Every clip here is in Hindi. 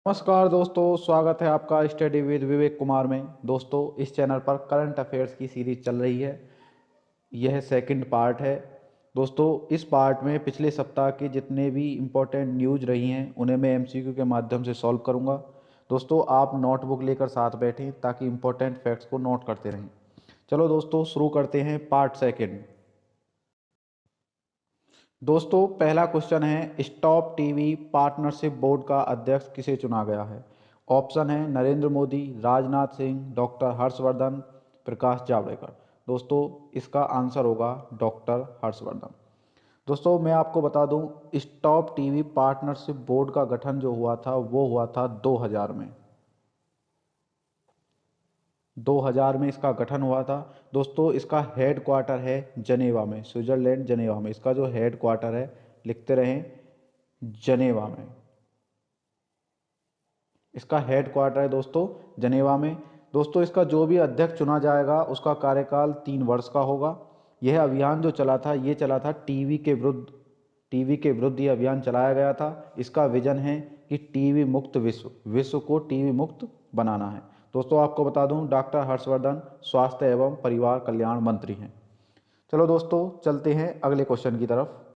नमस्कार दोस्तों, स्वागत है आपका स्टडी विद विवेक कुमार में। दोस्तों, इस चैनल पर करंट अफेयर्स की सीरीज चल रही है। यह सेकंड पार्ट है। दोस्तों, इस पार्ट में पिछले सप्ताह के जितने भी इम्पोर्टेंट न्यूज रही हैं उन्हें मैं एमसीक्यू के माध्यम से सॉल्व करूंगा। दोस्तों, आप नोटबुक लेकर साथ बैठें ताकि इम्पोर्टेंट फैक्ट्स को नोट करते रहें। चलो दोस्तों, शुरू करते हैं पार्ट सेकेंड। दोस्तों, पहला क्वेश्चन है, स्टॉप टीवी पार्टनरशिप बोर्ड का अध्यक्ष किसे चुना गया है? ऑप्शन है नरेंद्र मोदी, राजनाथ सिंह, डॉक्टर हर्षवर्धन, प्रकाश जावड़ेकर। दोस्तों, इसका आंसर होगा डॉक्टर हर्षवर्धन। दोस्तों, मैं आपको बता दूं, स्टॉप टीवी पार्टनरशिप बोर्ड का गठन जो हुआ था वो हुआ था 2000 में। 2000 में इसका गठन हुआ था। दोस्तों, इसका हेड क्वार्टर है जनेवा में, स्विट्जरलैंड जनेवा में। इसका जो हेड क्वार्टर है, लिखते रहें, जनेवा में। इसका हेड क्वार्टर है दोस्तों जनेवा में। दोस्तों, इसका जो भी अध्यक्ष चुना जाएगा उसका कार्यकाल 3 वर्ष का होगा। यह अभियान जो चला था ये चला था टीवी के विरुद्ध ये अभियान चलाया गया था। इसका विजन है कि टीवी मुक्त विश्व को टीवी मुक्त बनाना है। दोस्तों, आपको बता दूं, डॉक्टर हर्षवर्धन स्वास्थ्य एवं परिवार कल्याण मंत्री हैं। चलो दोस्तों, चलते हैं अगले क्वेश्चन की तरफ।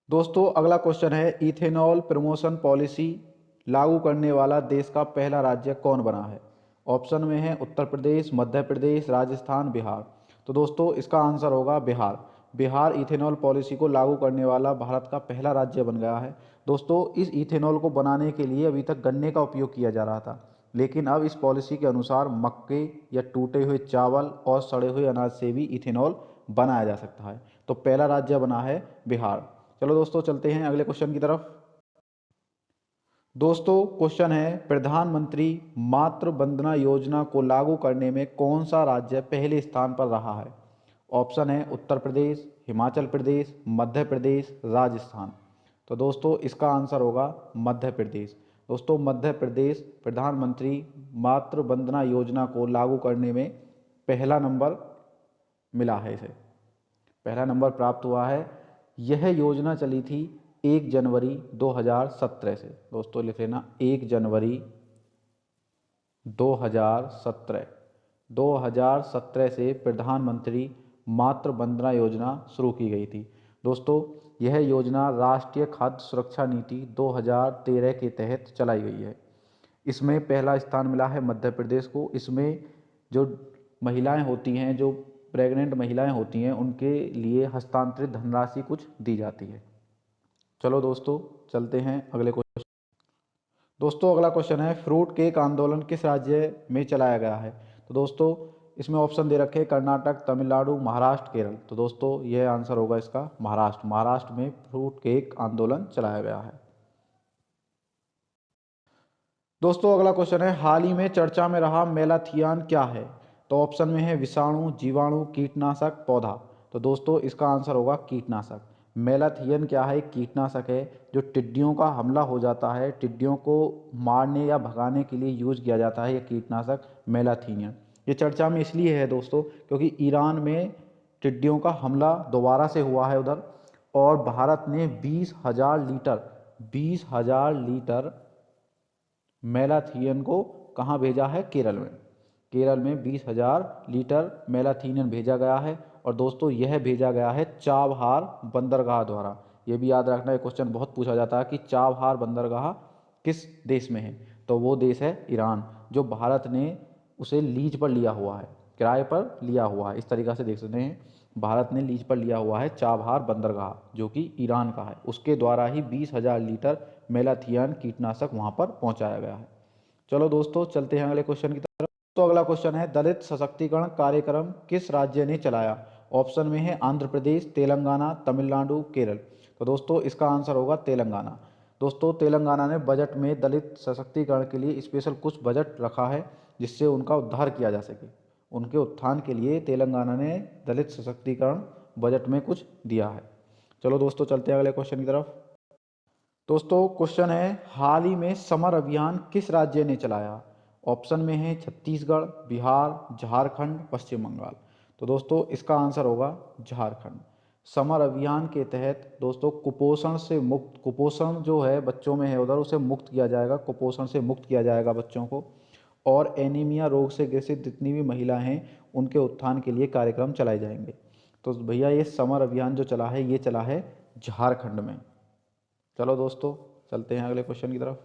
दोस्तों, अगला क्वेश्चन है, इथेनॉल प्रमोशन पॉलिसी लागू करने वाला देश का पहला राज्य कौन बना है? ऑप्शन में है उत्तर प्रदेश, मध्य प्रदेश, राजस्थान, बिहार। तो दोस्तों, इसका आंसर होगा बिहार। बिहार इथेनॉल पॉलिसी को लागू करने वाला भारत का पहला राज्य बन गया है। दोस्तों, इस इथेनॉल को बनाने के लिए अभी तक गन्ने का उपयोग किया जा रहा था, लेकिन अब इस पॉलिसी के अनुसार मक्के या टूटे हुए चावल और सड़े हुए अनाज से भी इथेनॉल बनाया जा सकता है। तो पहला राज्य बना है बिहार। चलो दोस्तों, चलते हैं अगले क्वेश्चन की तरफ। दोस्तों, क्वेश्चन है, प्रधानमंत्री मातृ वंदना योजना को लागू करने में कौन सा राज्य पहले स्थान पर रहा है? ऑप्शन है उत्तर प्रदेश, हिमाचल प्रदेश, मध्य प्रदेश, राजस्थान। तो दोस्तों, इसका आंसर होगा मध्य प्रदेश। दोस्तों, मध्य प्रदेश प्रधानमंत्री मातृ वंदना योजना को लागू करने में पहला नंबर मिला है। इसे पहला नंबर प्राप्त हुआ है। यह योजना चली थी 1 जनवरी 2017 से। दोस्तों, लिख लेना, 1 जनवरी 2017। 2017 से प्रधानमंत्री मातृ वंदना योजना शुरू की गई थी। दोस्तों, यह योजना राष्ट्रीय खाद्य सुरक्षा नीति 2013 के तहत चलाई गई है। इसमें पहला स्थान मिला है मध्य प्रदेश को। इसमें जो महिलाएं होती हैं, जो प्रेग्नेंट महिलाएं होती हैं, उनके लिए हस्तांतरित धनराशि कुछ दी जाती है। चलो दोस्तों, चलते हैं अगले क्वेश्चन। दोस्तों, अगला क्वेश्चन है, फ्रूट केक आंदोलन किस राज्य में चलाया गया है? तो दोस्तों, इसमें ऑप्शन दे रखे, कर्नाटक, तमिलनाडु, महाराष्ट्र, केरल। तो दोस्तों, यह आंसर होगा इसका महाराष्ट्र। महाराष्ट्र में फ्रूट केक आंदोलन चलाया गया है। दोस्तों, अगला क्वेश्चन है, हाल ही में चर्चा में रहा मेलाथियान क्या है? तो ऑप्शन में है विषाणु, जीवाणु, कीटनाशक, पौधा। तो दोस्तों, इसका आंसर होगा कीटनाशक। मेलाथियन क्या है? कीटनाशक है जो टिड्डियों का हमला हो जाता है, टिड्डियों को मारने या भगाने के लिए यूज किया जाता है, यह कीटनाशक मेलाथियन। ये चर्चा में इसलिए है दोस्तों क्योंकि ईरान में टिड्डियों का हमला दोबारा से हुआ है उधर, और भारत ने 20,000 लीटर मेलाथियन को कहाँ भेजा है? केरल में। केरल में 20,000 लीटर मेलाथियन भेजा गया है। और दोस्तों, यह भेजा गया है चाबहार बंदरगाह द्वारा। यह भी याद रखना, है क्वेश्चन बहुत पूछा जाता है कि चाबहार बंदरगाह किस देश में है? तो वो देश है ईरान, जो भारत ने उसे लीज पर लिया हुआ है, किराए पर लिया हुआ है। इस तरीक़ा से देख सकते हैं, भारत ने लीज पर लिया हुआ है चाबहार बंदरगाह, जो कि ईरान का है। उसके द्वारा ही 20,000 लीटर मेलाथियन कीटनाशक वहाँ पर पहुँचाया गया है। चलो दोस्तों, चलते हैं अगले क्वेश्चन की तरफ। तो अगला क्वेश्चन है, दलित सशक्तिकरण कार्यक्रम किस राज्य ने चलाया? ऑप्शन में है आंध्र प्रदेश, तेलंगाना, तमिलनाडु, केरल। तो दोस्तों, इसका आंसर होगा तेलंगाना। दोस्तों, तेलंगाना ने बजट में दलित सशक्तिकरण के लिए स्पेशल कुछ बजट रखा है, जिससे उनका उद्धार किया जा सके। उनके उत्थान के लिए तेलंगाना ने दलित सशक्तिकरण बजट में कुछ दिया है। चलो दोस्तों, चलते हैं अगले क्वेश्चन की तरफ। दोस्तों, क्वेश्चन है, हाल ही में समर अभियान किस राज्य ने चलाया? ऑप्शन में है छत्तीसगढ़, बिहार, झारखंड, पश्चिम बंगाल। तो दोस्तों, इसका आंसर होगा झारखंड। समर अभियान के तहत दोस्तों कुपोषण से मुक्त, कुपोषण जो है बच्चों में है उधर, उसे मुक्त किया जाएगा, कुपोषण से मुक्त किया जाएगा बच्चों को। और एनीमिया रोग से ग्रसित जितनी भी महिलाएं हैं उनके उत्थान के लिए कार्यक्रम चलाए जाएंगे। तो भैया ये समर अभियान जो चला है ये चला है झारखंड में। चलो दोस्तों चलते हैं अगले क्वेश्चन की तरफ।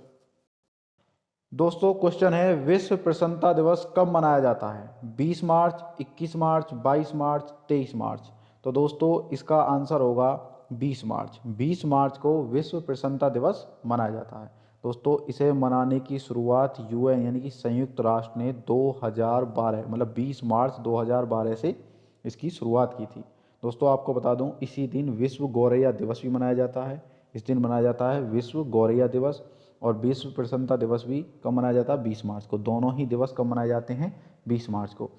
दोस्तों क्वेश्चन है विश्व प्रसन्नता दिवस कब मनाया जाता है? 20 मार्च, 21 मार्च, 22 मार्च, 23 मार्च। तो दोस्तों इसका आंसर होगा 20 मार्च। 20 मार्च को विश्व प्रसन्नता दिवस मनाया जाता है। दोस्तों इसे मनाने की शुरुआत यूएन यानी कि संयुक्त राष्ट्र ने 2012 मतलब 20 मार्च 2012 से इसकी शुरुआत की थी। दोस्तों आपको बता दूं इसी दिन विश्व गौरैया दिवस भी मनाया जाता है। इस दिन मनाया जाता है विश्व गौरैया दिवस। और विश्व प्रसन्नता दिवस भी कब मनाया जाता है? 20 मार्च को। दोनों ही दिवस कब मनाए जाते हैं? 20 मार्च को।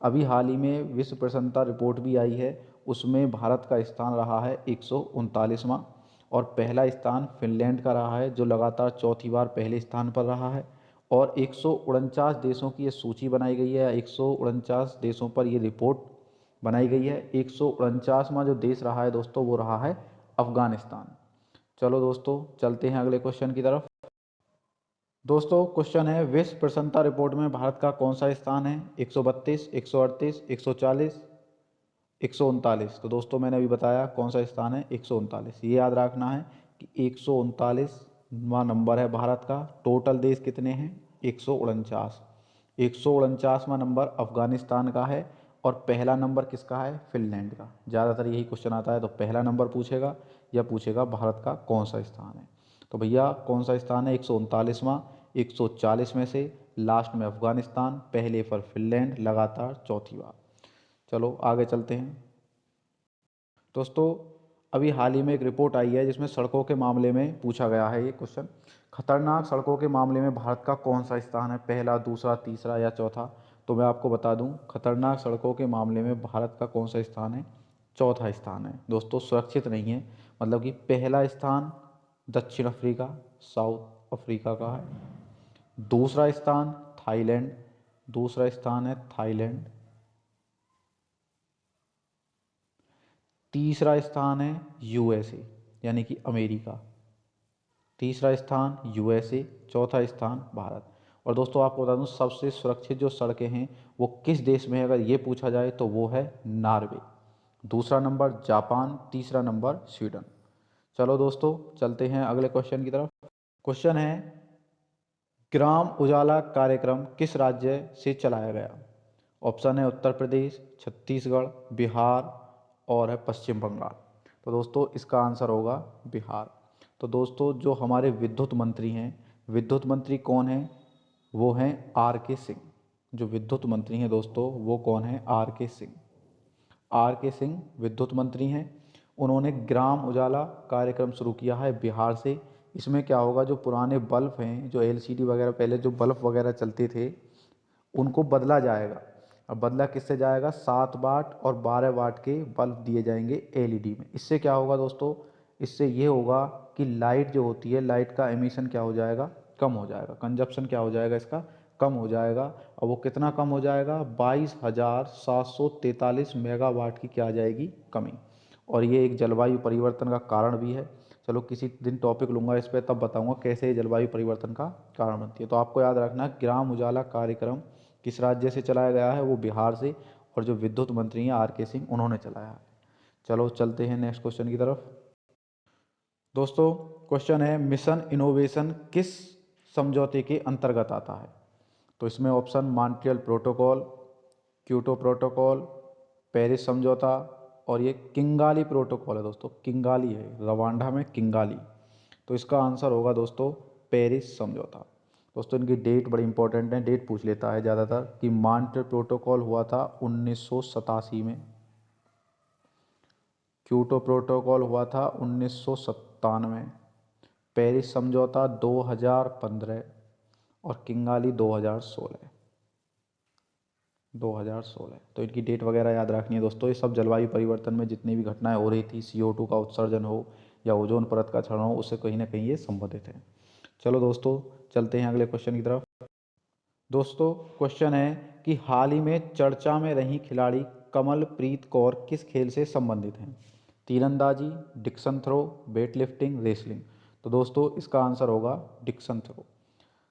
अभी हाल ही में विश्व प्रसन्नता रिपोर्ट भी आई है, उसमें भारत का स्थान रहा है 139वां और पहला स्थान फिनलैंड का रहा है जो लगातार चौथी बार पहले स्थान पर रहा है। और 149 देशों की ये सूची बनाई गई है, 149 देशों पर ये रिपोर्ट बनाई गई है। 149वां जो देश रहा है दोस्तों वो रहा है अफगानिस्तान। चलो दोस्तों चलते हैं अगले क्वेश्चन की तरफ। दोस्तों क्वेश्चन है विश्व प्रसन्नता रिपोर्ट में भारत का कौन सा स्थान है? 132, 138, 140, 139। तो दोस्तों मैंने अभी बताया कौन सा स्थान है, 139। ये याद रखना है कि 139वां नंबर है भारत का। टोटल देश कितने हैं? 149। 149वां नंबर अफगानिस्तान का है और पहला नंबर किसका है? फिनलैंड का। ज़्यादातर यही क्वेश्चन आता है, तो पहला नंबर पूछेगा या पूछेगा भारत का कौन सा स्थान है। तो भैया कौन सा स्थान है? 139वां। 140 में से लास्ट में अफगानिस्तान, पहले पर फिनलैंड, लगातार चौथी बार। चलो आगे चलते हैं। दोस्तों अभी हाल ही में एक रिपोर्ट आई है जिसमें सड़कों के मामले में पूछा गया है ये क्वेश्चन। खतरनाक सड़कों के मामले में भारत का कौन सा स्थान है? पहला, दूसरा, तीसरा या चौथा? तो मैं आपको बता दूं खतरनाक सड़कों के मामले में भारत का कौन सा स्थान है? चौथा स्थान है। दोस्तों सुरक्षित नहीं है, मतलब कि पहला स्थान दक्षिण अफ्रीका, साउथ अफ्रीका का है। दूसरा स्थान थाईलैंड, दूसरा स्थान है थाईलैंड। तीसरा स्थान है यूएसए यानी कि अमेरिका। तीसरा स्थान यूएसए, चौथा स्थान भारत। और दोस्तों आपको बता दूं सबसे सुरक्षित जो सड़कें हैं वो किस देश में है अगर ये पूछा जाए तो वो है नॉर्वे। दूसरा नंबर जापान, तीसरा नंबर स्वीडन। चलो दोस्तों चलते हैं अगले क्वेश्चन की तरफ। क्वेश्चन है ग्राम उजाला कार्यक्रम किस राज्य से चलाया गया? ऑप्शन है उत्तर प्रदेश, छत्तीसगढ़, बिहार और है पश्चिम बंगाल। तो दोस्तों इसका आंसर होगा बिहार। तो दोस्तों जो हमारे विद्युत मंत्री हैं, विद्युत मंत्री कौन हैं? वो हैं आर के सिंह। जो विद्युत मंत्री हैं दोस्तों वो कौन है? आर के सिंह। आर के सिंह विद्युत मंत्री हैं। उन्होंने ग्राम उजाला कार्यक्रम शुरू किया है बिहार से। इसमें क्या होगा, जो पुराने बल्ब हैं, जो एलसीडी वगैरह पहले जो बल्ब वगैरह चलते थे उनको बदला जाएगा। अब बदला किससे जाएगा? 7 वाट और 12 वाट के बल्ब दिए जाएंगे एलईडी में। इससे क्या होगा दोस्तों? इससे ये होगा कि लाइट जो होती है, लाइट का एमिशन क्या हो जाएगा? कम हो जाएगा। कंजप्शन क्या हो जाएगा इसका? कम हो जाएगा। और वो कितना कम हो जाएगा? 22,743 मेगावाट की क्या आ जाएगी? कमी। और ये एक जलवायु परिवर्तन का कारण भी है। चलो किसी दिन टॉपिक लूँगा इस पर, तब बताऊँगा कैसे ये जलवायु परिवर्तन का कारण बनती है। तो आपको याद रखना ग्राम उजाला कार्यक्रम किस राज्य से चलाया गया है? वो बिहार से। और जो विद्युत मंत्री हैं आर के सिंह उन्होंने चलाया है। चलो चलते हैं नेक्स्ट क्वेश्चन की तरफ। दोस्तों क्वेश्चन है मिशन इनोवेशन किस समझौते के अंतर्गत आता है? तो इसमें option Montreal protocol, Kyoto protocol, Paris समझौता और ये किंगाली प्रोटोकॉल है। दोस्तों किंगाली है, रवांडा में किंगाली। तो इसका आंसर होगा दोस्तों पेरिस समझौता। दोस्तों इनकी डेट बड़ी इंपॉर्टेंट है, डेट पूछ लेता है ज़्यादातर कि मॉन्ट्रियल प्रोटोकॉल हुआ था 1987 में, क्योटो प्रोटोकॉल हुआ था 1997, पेरिस समझौता 2015 और किंगाली 2016। तो इनकी डेट वगैरह याद रखनी है दोस्तों। ये सब जलवायु परिवर्तन में जितनी भी घटनाएं हो रही थी, CO2 का उत्सर्जन हो या ओजोन परत का क्षरण हो, उससे कहीं ना कहीं ये संबंधित है। चलो दोस्तों चलते हैं अगले क्वेश्चन की तरफ। दोस्तों क्वेश्चन है कि हाल ही में चर्चा में रही खिलाड़ी कमलप्रीत कौर किस खेल से संबंधित हैं? तीरंदाजी, discus throw, weight lifting, wrestling. तो दोस्तों इसका आंसर होगा डिक्शन थ्रो।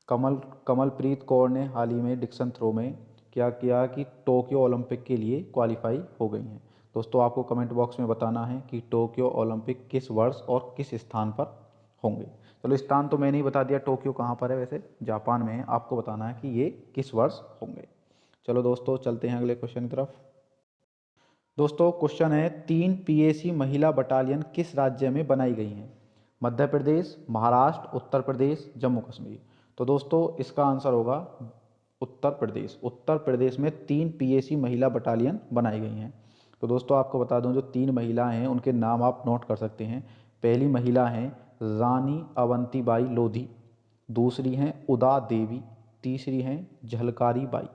कमलप्रीत कौर ने हाल ही में डिक्शन थ्रो में क्या किया कि टोक्यो ओलंपिक के लिए क्वालिफाई हो गई हैं। दोस्तों आपको कमेंट बॉक्स में बताना है कि टोक्यो ओलंपिक किस वर्ष और किस स्थान पर होंगे। चलो स्थान तो मैंने ही बता दिया, टोक्यो कहाँ पर है, वैसे जापान में है। आपको बताना है कि ये किस वर्ष होंगे। चलो दोस्तों चलते हैं अगले क्वेश्चन की तरफ। दोस्तों क्वेश्चन है 3 पीएसी महिला बटालियन किस राज्य में बनाई गई हैं? मध्य प्रदेश, महाराष्ट्र, उत्तर प्रदेश, जम्मू कश्मीर। तो दोस्तों इसका आंसर होगा उत्तर प्रदेश। उत्तर प्रदेश में 3 पीएसी महिला बटालियन बनाई गई हैं। तो दोस्तों आपको बता दूं, जो 3 महिलाएं हैं उनके नाम आप नोट कर सकते हैं। पहली महिला हैं रानी अवंतीबाई लोधी, दूसरी हैं उदा देवी, तीसरी हैं झलकारी बाई।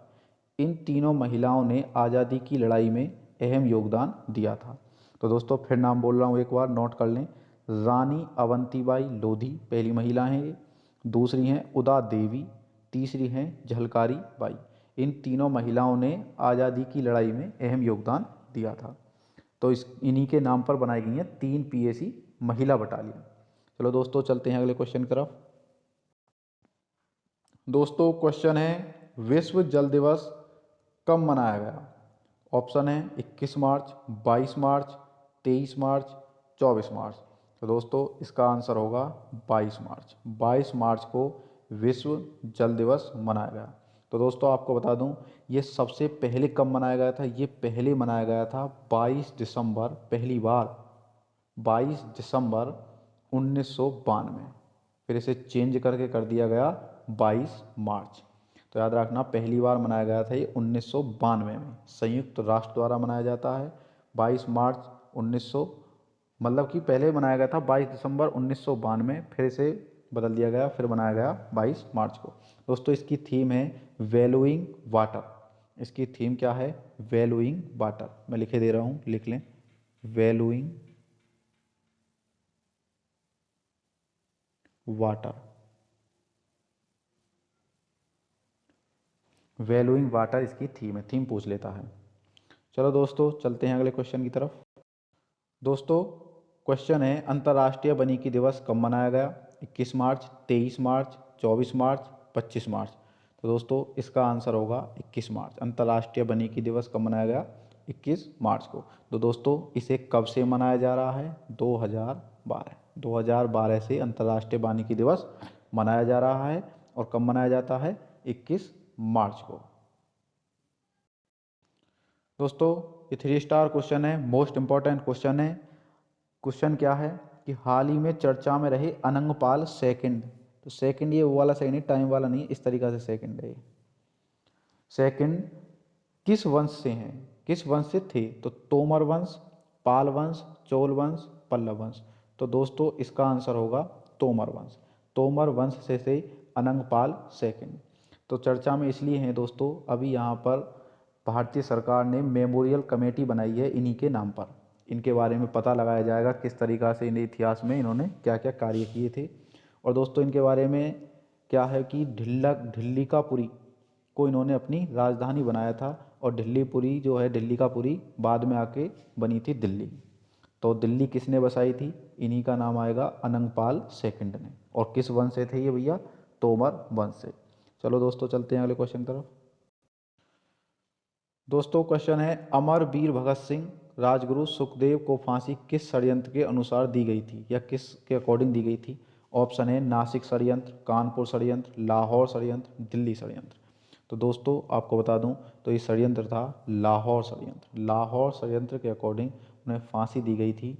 इन तीनों महिलाओं ने आज़ादी की लड़ाई में अहम योगदान दिया था। तो दोस्तों फिर नाम बोल रहा हूँ, एक बार नोट कर लें। रानी अवंतीबाई लोधी पहली महिला हैं ये, दूसरी हैं उदा देवी, तीसरी हैं झलकारी बाई। इन तीनों महिलाओं ने आज़ादी की लड़ाई में अहम योगदान दिया था। तो इन्हीं के नाम पर बनाई गई हैं 3 पीएसी महिला बटालियन। चलो दोस्तों चलते हैं अगले क्वेश्चन की तरफ। दोस्तों क्वेश्चन है विश्व जल दिवस कब मनाया गया? ऑप्शन है 21 मार्च, 22 मार्च, 23 मार्च, 24 मार्च। तो दोस्तों इसका आंसर होगा 22 मार्च। 22 मार्च को विश्व जल दिवस मनाया गया। तो दोस्तों आपको बता दूं, ये सबसे पहले कब मनाया गया था? ये पहले मनाया गया था 22 दिसंबर, पहली बार 22 दिसंबर 1992। फिर इसे चेंज करके कर दिया गया 22 मार्च। तो याद रखना पहली बार मनाया गया था ये 1992 में, संयुक्त राष्ट्र द्वारा मनाया जाता है 22 मार्च 1900, मतलब कि पहले मनाया गया था 22 दिसंबर 1992, फिर इसे बदल दिया गया, फिर बनाया गया 22 मार्च को। दोस्तों इसकी थीम है वैल्यूइंग वाटर। इसकी थीम क्या है? Valuing water. मैं लिखे दे रहा हूँ, लिख लें, वैल्यूइंग वाटर। वैल्यूइंग वाटर इसकी थीम है, थीम पूछ लेता है। चलो दोस्तों चलते हैं अगले क्वेश्चन की तरफ। दोस्तों क्वेश्चन है अंतर्राष्ट्रीय वानिकी दिवस कब मनाया गया? 21 मार्च, 23 मार्च, 24 मार्च, 25 मार्च। तो दोस्तों इसका आंसर होगा 21 मार्च। अंतर्राष्ट्रीय वानिकी दिवस कब मनाया गया? 21 मार्च को। तो दोस्तों इसे कब से मनाया जा रहा है? 2012 से अंतर्राष्ट्रीय वानिकी दिवस मनाया जा रहा है। और कब मनाया जाता है? 21 मार्च को। दोस्तों ये 3 स्टार क्वेश्चन है, मोस्ट इंपॉर्टेंट क्वेश्चन है। क्वेश्चन क्या है कि हाल ही में चर्चा में रहे अनंगपाल सेकंड। तो सेकंड ये वो वाला सेकंड, टाइम वाला नहीं, इस तरीका से सेकंड है। सेकंड किस वंश से हैं? किस वंश से थे? तो तोमर वंश, पाल वंश, चोल वंश, पल्लव वंश। तो दोस्तों इसका आंसर होगा तोमर वंश। तोमर वंश से अनंगपाल सेकंड। तो चर्चा में इसलिए हैं दोस्तों, अभी यहाँ पर भारतीय सरकार ने मेमोरियल कमेटी बनाई है इन्हीं के नाम पर। इनके बारे में पता लगाया जाएगा किस तरीक़ा से इन इतिहास में इन्होंने क्या क्या कार्य किए थे। और दोस्तों इनके बारे में क्या है कि ढिल्लिकापुरी को इन्होंने अपनी राजधानी बनाया था। और ढिल्लीपुरी जो है, ढिल्लिकापुरी बाद में आके बनी थी दिल्ली। तो दिल्ली किसने बसाई थी? इन्हीं का नाम आएगा अनंगपाल सेकंड ने। और किस वंश से थे ये भैया? तोमर वंश से। चलो दोस्तों चलते हैं अगले क्वेश्चन की तरफ। दोस्तों क्वेश्चन है अमर वीर भगत सिंह राजगुरु सुखदेव को फांसी किस षड्यंत्र के अनुसार दी गई थी या किस के अकॉर्डिंग दी गई थी? ऑप्शन है नासिक षड्यंत्र, कानपुर षड्यंत्र, लाहौर षड्यंत्र, दिल्ली षड्यंत्र। तो दोस्तों आपको बता दूं, तो ये षड्यंत्र था लाहौर षड्यंत्र। लाहौर षड्यंत्र के अकॉर्डिंग उन्हें फांसी दी गई थी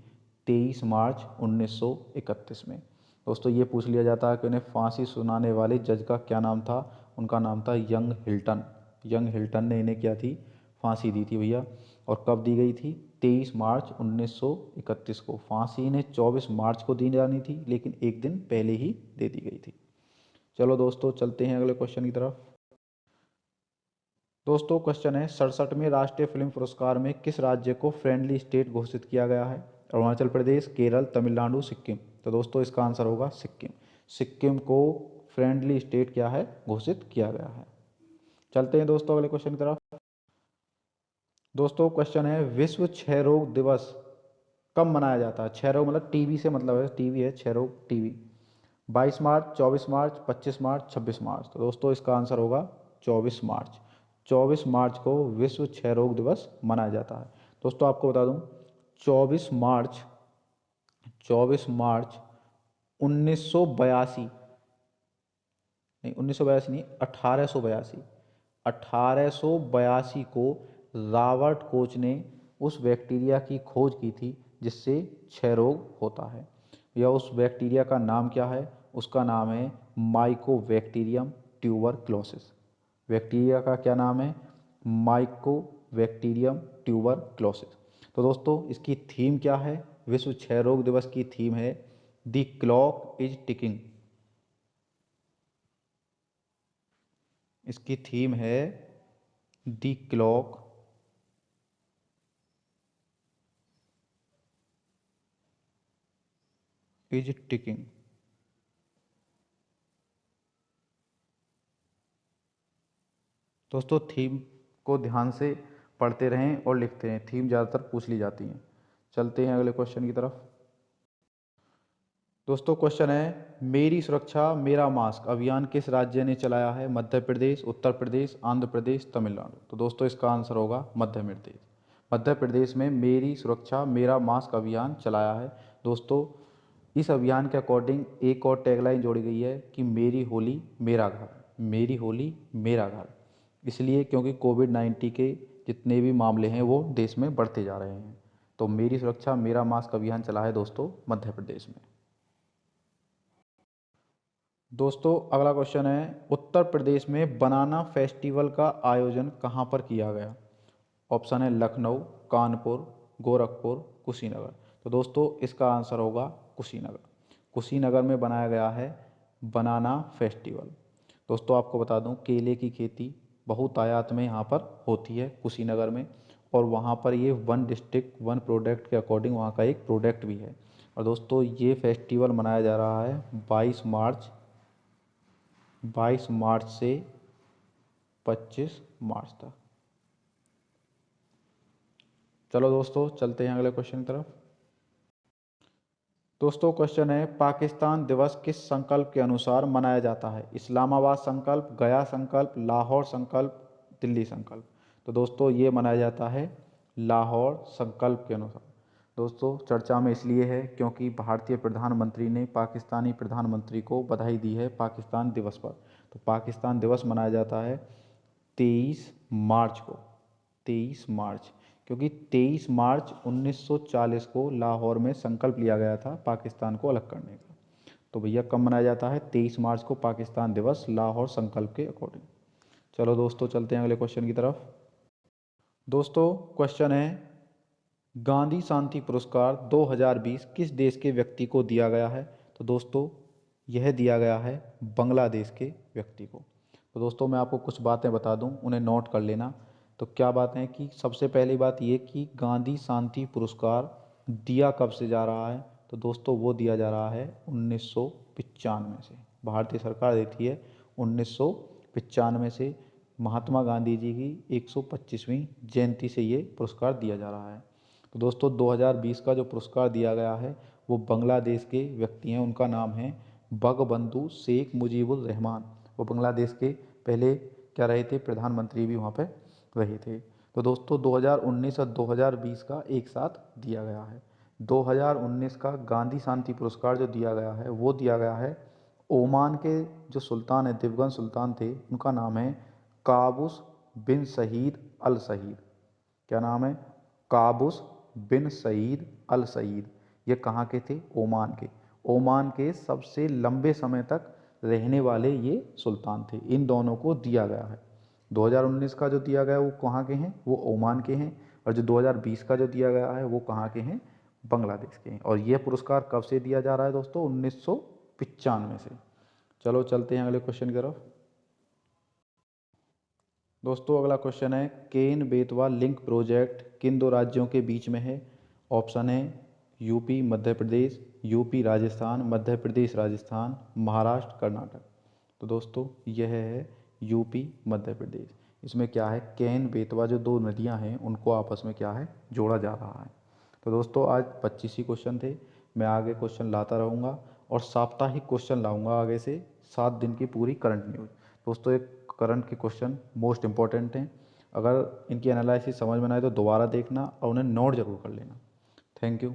23 मार्च 1931 में। दोस्तों ये पूछ लिया जाता है कि उन्हें फांसी सुनाने वाले जज का क्या नाम था? उनका नाम था यंग हिल्टन। यंग हिल्टन ने इन्हें क्या थी? फांसी दी थी भैया। और कब दी गई थी? 23 मार्च 1931 को। फांसी इन्हें 24 मार्च को दी जानी थी, लेकिन एक दिन पहले ही दे दी गई थी। चलो दोस्तों चलते हैं अगले क्वेश्चन की तरफ। दोस्तों क्वेश्चन है 67वें राष्ट्रीय फिल्म पुरस्कार में किस राज्य को फ्रेंडली स्टेट घोषित किया गया है? अरुणाचल प्रदेश, केरल, तमिलनाडु, सिक्किम। तो दोस्तों इसका आंसर होगा सिक्किम। सिक्किम को फ्रेंडली स्टेट क्या है? घोषित किया गया है। चलते हैं दोस्तों अगले क्वेश्चन की तरफ। दोस्तों क्वेश्चन है विश्व क्षय रोग दिवस कब मनाया जाता है? क्षय रोग मतलब टीबी से मतलब है, टीबी है, क्षय रोग टीबी। 22 मार्च, 24 मार्च, 25 मार्च, 26 मार्च। तो दोस्तों इसका आंसर होगा 24 मार्च। 24 मार्च को विश्व क्षय रोग दिवस मनाया जाता है। दोस्तों आपको बता दूं, 24 मार्च, 24 मार्च 1982, नहीं 1982 नहीं, 1882, 1882 को रॉबर्ट कोच ने उस बैक्टीरिया की खोज की थी जिससे क्षय रोग होता है। या उस बैक्टीरिया का नाम क्या है? उसका नाम है माइकोबैक्टीरियम ट्यूबरक्लोसिस। बैक्टीरिया का क्या नाम है? Mycobacterium tuberculosis. तो दोस्तों इसकी थीम क्या है? विश्व क्षय रोग दिवस की थीम है द क्लॉक इज टिकिंग। इसकी थीम है द क्लॉक इज टिकिंग। दोस्तों थीम को ध्यान से पढ़ते रहें और लिखते रहें, थीम ज़्यादातर पूछ ली जाती हैं। चलते हैं अगले क्वेश्चन की तरफ। दोस्तों क्वेश्चन है, मेरी सुरक्षा मेरा मास्क अभियान किस राज्य ने चलाया है? मध्य प्रदेश, उत्तर प्रदेश, आंध्र प्रदेश, तमिलनाडु। तो दोस्तों इसका आंसर होगा मध्य प्रदेश। मध्य प्रदेश में मेरी सुरक्षा मेरा मास्क अभियान चलाया है। दोस्तों इस अभियान के अकॉर्डिंग एक और टैगलाइन जोड़ी गई है कि मेरी होली मेरा घर, मेरी होली मेरा घर। इसलिए क्योंकि कोविड-19 के जितने भी मामले हैं वो देश में बढ़ते जा रहे हैं। तो मेरी सुरक्षा मेरा मास्क अभियान चला है दोस्तों मध्य प्रदेश में। दोस्तों अगला क्वेश्चन है, उत्तर प्रदेश में बनाना फेस्टिवल का आयोजन कहाँ पर किया गया? ऑप्शन है लखनऊ, कानपुर, गोरखपुर, कुशीनगर। तो दोस्तों इसका आंसर होगा कुशीनगर। कुशीनगर में बनाया गया है बनाना फेस्टिवल। दोस्तों आपको बता दूं, केले की खेती बहुतायत में यहाँ पर होती है कुशीनगर में, और वहाँ पर ये वन डिस्ट्रिक्ट वन प्रोडक्ट के अकॉर्डिंग वहाँ का एक प्रोडक्ट भी है। और दोस्तों ये फेस्टिवल मनाया जा रहा है 22 मार्च से 25 मार्च तक। चलो दोस्तों चलते हैं अगले क्वेश्चन की तरफ। दोस्तों क्वेश्चन है, पाकिस्तान दिवस किस संकल्प के अनुसार मनाया जाता है? इस्लामाबाद संकल्प, गया संकल्प, लाहौर संकल्प, दिल्ली संकल्प। तो दोस्तों ये मनाया जाता है लाहौर संकल्प के अनुसार। दोस्तों चर्चा में इसलिए है क्योंकि भारतीय प्रधानमंत्री ने पाकिस्तानी प्रधानमंत्री को बधाई दी है पाकिस्तान दिवस पर। तो पाकिस्तान दिवस मनाया जाता है 23 मार्च को, 23 मार्च, क्योंकि 23 मार्च 1940 को लाहौर में संकल्प लिया गया था पाकिस्तान को अलग करने का। तो भैया कब मनाया जाता है? 23 मार्च को पाकिस्तान दिवस लाहौर संकल्प के अकॉर्डिंग। चलो दोस्तों चलते हैं अगले क्वेश्चन की तरफ। दोस्तों क्वेश्चन है, गांधी शांति पुरस्कार 2020 किस देश के व्यक्ति को दिया गया है? तो दोस्तों यह दिया गया है बांग्लादेश के व्यक्ति को। तो दोस्तों मैं आपको कुछ बातें बता दूं, उन्हें नोट कर लेना। तो क्या बातें हैं कि सबसे पहली बात ये कि गांधी शांति पुरस्कार दिया कब से जा रहा है? तो दोस्तों वो दिया जा रहा है 1995 से, भारतीय सरकार देती है 1995 से। महात्मा गांधी जी की 125वीं जयंती से ये पुरस्कार दिया जा रहा है। तो दोस्तों 2020 का जो पुरस्कार दिया गया है वो बांग्लादेश के व्यक्ति हैं, उनका नाम है बंगबंधु शेख मुजीबुर रहमान। वो बांग्लादेश के पहले क्या रहे थे? प्रधानमंत्री भी वहाँ पे रहे थे। तो दोस्तों 2019 और 2020 का एक साथ दिया गया है। 2019 का गांधी शांति पुरस्कार जो दिया गया है वो दिया गया है ओमान के जो सुल्तान है, दिवगन सुल्तान थे, उनका नाम है काबूस बिन सईद अल सईद। क्या नाम है? काबूस बिन सईद अल सईद। ये कहाँ के थे? ओमान के। ओमान के सबसे लंबे समय तक रहने वाले ये सुल्तान थे। इन दोनों को दिया गया है। 2019 का जो दिया गया है वो कहाँ के हैं? वो ओमान के हैं। और जो 2020 का जो दिया गया है वो कहाँ के हैं? बांग्लादेश के हैं। और यह पुरस्कार कब से दिया जा रहा है दोस्तों? 1995 से। चलो चलते हैं अगले क्वेश्चन की तरफ। दोस्तों अगला क्वेश्चन है, केन बेतवा लिंक प्रोजेक्ट किन दो राज्यों के बीच में है? ऑप्शन है यूपी मध्य प्रदेश, यूपी राजस्थान, मध्य प्रदेश राजस्थान, महाराष्ट्र कर्नाटक। तो दोस्तों यह है यूपी मध्य प्रदेश। इसमें क्या है, केन बेतवा जो दो नदियां हैं उनको आपस में क्या है, जोड़ा जा रहा है। तो दोस्तों आज 25 ही क्वेश्चन थे। मैं आगे क्वेश्चन लाता रहूँगा और साप्ताहिक क्वेश्चन लाऊंगा आगे से, 7 दिन की पूरी करंट न्यूज़। दोस्तों एक करंट के क्वेश्चन मोस्ट इंपॉर्टेंट हैं, अगर इनकी एनालिसिस समझ में ना आए तो दोबारा देखना और उन्हें नोट जरूर कर लेना। Thank you.